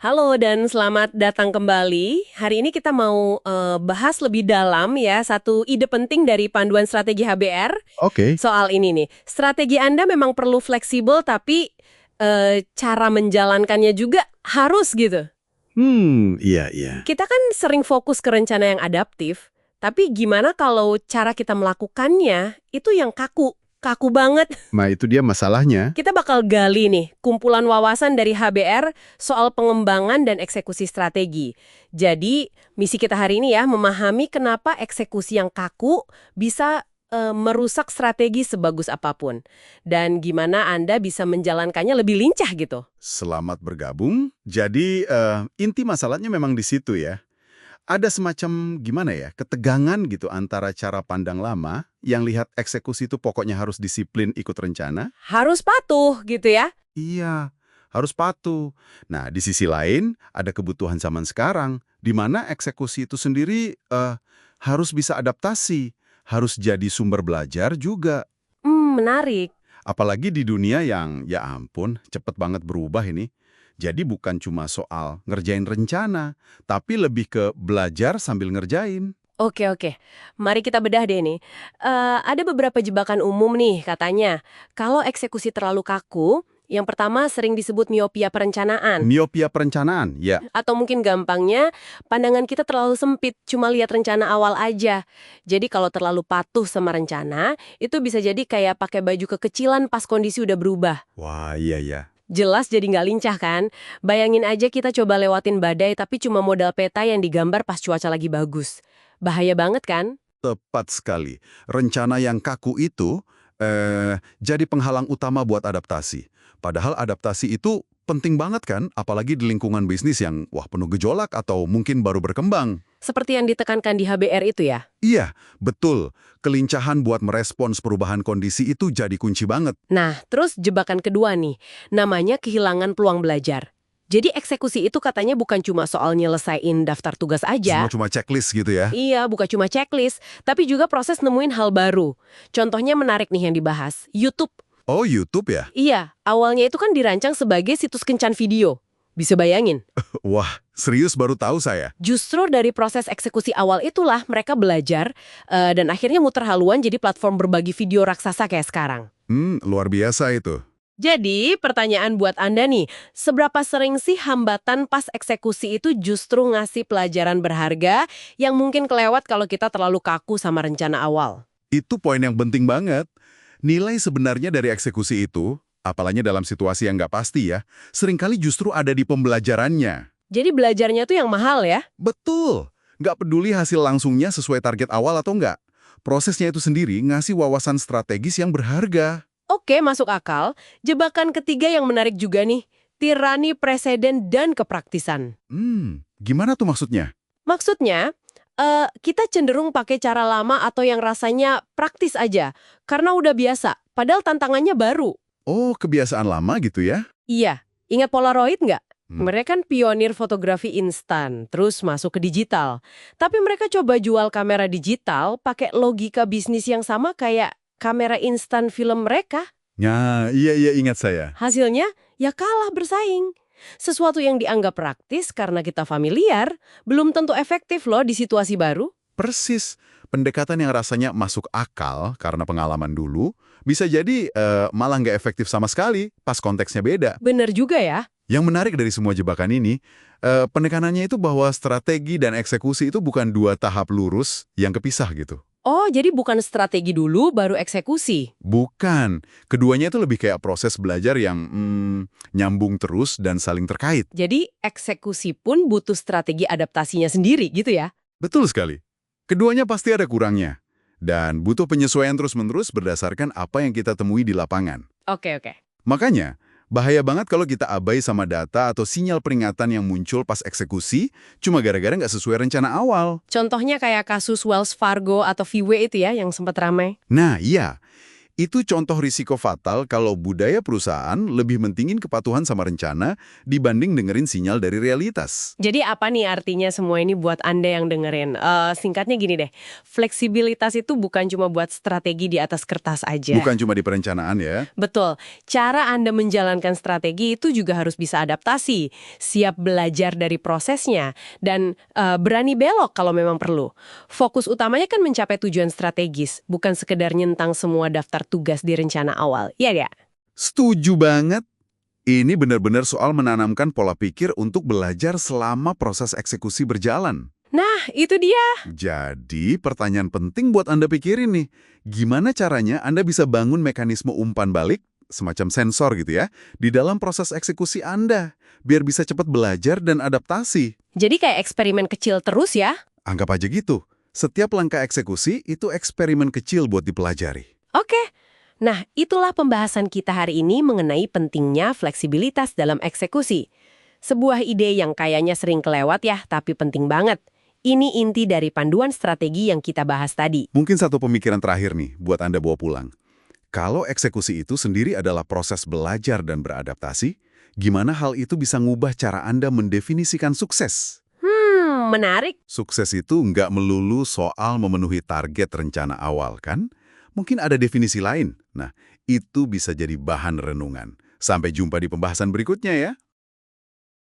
Halo dan selamat datang kembali. Hari ini kita mau bahas lebih dalam ya satu ide penting dari panduan strategi HBR Oke. soal ini nih. Strategi Anda memang perlu fleksibel tapi cara menjalankannya juga harus gitu. Iya, iya. Kita kan sering fokus ke rencana yang adaptif, tapi gimana kalau cara kita melakukannya itu yang kaku? Kaku banget. Nah, itu dia masalahnya. Kita bakal gali nih kumpulan wawasan dari HBR soal pengembangan dan eksekusi strategi. Jadi, misi kita hari ini ya memahami kenapa eksekusi yang kaku bisa merusak strategi sebagus apapun. Dan gimana Anda bisa menjalankannya lebih lincah gitu. Selamat bergabung. Jadi, inti masalahnya memang di situ ya. Ada semacam, gimana ya, ketegangan gitu antara cara pandang lama yang lihat eksekusi itu pokoknya harus disiplin ikut rencana. Harus patuh gitu ya. Iya, harus patuh. Nah, di sisi lain, ada kebutuhan zaman sekarang, di mana eksekusi itu sendiri harus bisa adaptasi, harus jadi sumber belajar juga. Menarik. Apalagi di dunia yang, ya ampun, cepet banget berubah ini. Jadi bukan cuma soal ngerjain rencana, tapi lebih ke belajar sambil ngerjain. Oke. Mari kita bedah deh nih. Ada beberapa jebakan umum nih katanya. Kalau eksekusi terlalu kaku, yang pertama sering disebut miopia perencanaan. Miopia perencanaan, ya. Atau mungkin gampangnya, pandangan kita terlalu sempit, cuma lihat rencana awal aja. Jadi kalau terlalu patuh sama rencana, itu bisa jadi kayak pakai baju kekecilan pas kondisi udah berubah. Wah, iya ya. Jelas jadi nggak lincah kan? Bayangin aja kita coba lewatin badai tapi cuma modal peta yang digambar pas cuaca lagi bagus. Bahaya banget kan? Tepat sekali. Rencana yang kaku itu jadi penghalang utama buat adaptasi. Padahal adaptasi itu penting banget kan, apalagi di lingkungan bisnis yang penuh gejolak atau mungkin baru berkembang. Seperti yang ditekankan di HBR itu ya? Iya, betul. Kelincahan buat merespons perubahan kondisi itu jadi kunci banget. Nah, terus jebakan kedua nih, namanya kehilangan peluang belajar. Jadi eksekusi itu katanya bukan cuma soal nyelesain daftar tugas aja. Semua cuma checklist gitu ya. Iya, bukan cuma checklist, tapi juga proses nemuin hal baru. Contohnya menarik nih yang dibahas, YouTube. Oh, YouTube ya? Iya, awalnya itu kan dirancang sebagai situs kencan video. Bisa bayangin? Wah, serius baru tahu saya. Justru dari proses eksekusi awal itulah mereka belajar dan akhirnya muter haluan jadi platform berbagi video raksasa kayak sekarang. Luar biasa itu. Jadi, pertanyaan buat Anda nih, seberapa sering sih hambatan pas eksekusi itu justru ngasih pelajaran berharga yang mungkin kelewat kalau kita terlalu kaku sama rencana awal? Itu poin yang penting banget. Nilai sebenarnya dari eksekusi itu, apalagi dalam situasi yang nggak pasti ya, seringkali justru ada di pembelajarannya. Jadi belajarnya tuh yang mahal ya? Betul. Nggak peduli hasil langsungnya sesuai target awal atau nggak. Prosesnya itu sendiri ngasih wawasan strategis yang berharga. Oke, masuk akal. Jebakan ketiga yang menarik juga nih, tirani preseden dan kepraktisan. Gimana tuh maksudnya? Maksudnya, kita cenderung pakai cara lama atau yang rasanya praktis aja, karena udah biasa, padahal tantangannya baru. Oh, kebiasaan lama gitu ya? Iya, ingat Polaroid nggak? Hmm. Mereka kan pionir fotografi instan, terus masuk ke digital. Tapi mereka coba jual kamera digital pakai logika bisnis yang sama kayak kamera instan film mereka. Ya, iya ingat saya. Hasilnya, ya kalah bersaing. Sesuatu yang dianggap praktis karena kita familiar, belum tentu efektif loh di situasi baru. Persis. Pendekatan yang rasanya masuk akal karena pengalaman dulu, bisa jadi malah nggak efektif sama sekali pas konteksnya beda. Bener juga ya. Yang menarik dari semua jebakan ini, penekanannya itu bahwa strategi dan eksekusi itu bukan dua tahap lurus yang kepisah gitu. Oh, jadi bukan strategi dulu baru eksekusi. Bukan. Keduanya itu lebih kayak proses belajar yang nyambung terus dan saling terkait. Jadi eksekusi pun butuh strategi adaptasinya sendiri gitu ya. Betul sekali. Keduanya pasti ada kurangnya. Dan butuh penyesuaian terus-menerus berdasarkan apa yang kita temui di lapangan. Oke. Makanya, bahaya banget kalau kita abai sama data atau sinyal peringatan yang muncul pas eksekusi cuma gara-gara nggak sesuai rencana awal. Contohnya kayak kasus Wells Fargo atau VW itu ya yang sempat ramai. Nah, iya. Itu contoh risiko fatal kalau budaya perusahaan lebih mentingin kepatuhan sama rencana dibanding dengerin sinyal dari realitas. Jadi apa nih artinya semua ini buat Anda yang dengerin? Singkatnya gini deh, fleksibilitas itu bukan cuma buat strategi di atas kertas aja. Bukan cuma di perencanaan ya. Betul, cara Anda menjalankan strategi itu juga harus bisa adaptasi, siap belajar dari prosesnya, dan berani belok kalau memang perlu. Fokus utamanya kan mencapai tujuan strategis, bukan sekedar nyentang semua daftar tugas di rencana awal. Iya ya? Setuju banget. Ini benar-benar soal menanamkan pola pikir untuk belajar selama proses eksekusi berjalan. Nah, itu dia. Jadi, pertanyaan penting buat Anda pikirin nih, gimana caranya Anda bisa bangun mekanisme umpan balik, semacam sensor gitu ya, di dalam proses eksekusi Anda, biar bisa cepat belajar dan adaptasi. Jadi kayak eksperimen kecil terus ya? Anggap aja gitu, setiap langkah eksekusi itu eksperimen kecil buat dipelajari. Oke. Nah, itulah pembahasan kita hari ini mengenai pentingnya fleksibilitas dalam eksekusi. Sebuah ide yang kayaknya sering kelewat ya, tapi penting banget. Ini inti dari panduan strategi yang kita bahas tadi. Mungkin satu pemikiran terakhir nih, buat Anda bawa pulang. Kalau eksekusi itu sendiri adalah proses belajar dan beradaptasi, gimana hal itu bisa ngubah cara Anda mendefinisikan sukses? Menarik. Sukses itu nggak melulu soal memenuhi target rencana awal, kan? Mungkin ada definisi lain. Nah, itu bisa jadi bahan renungan. Sampai jumpa di pembahasan berikutnya ya.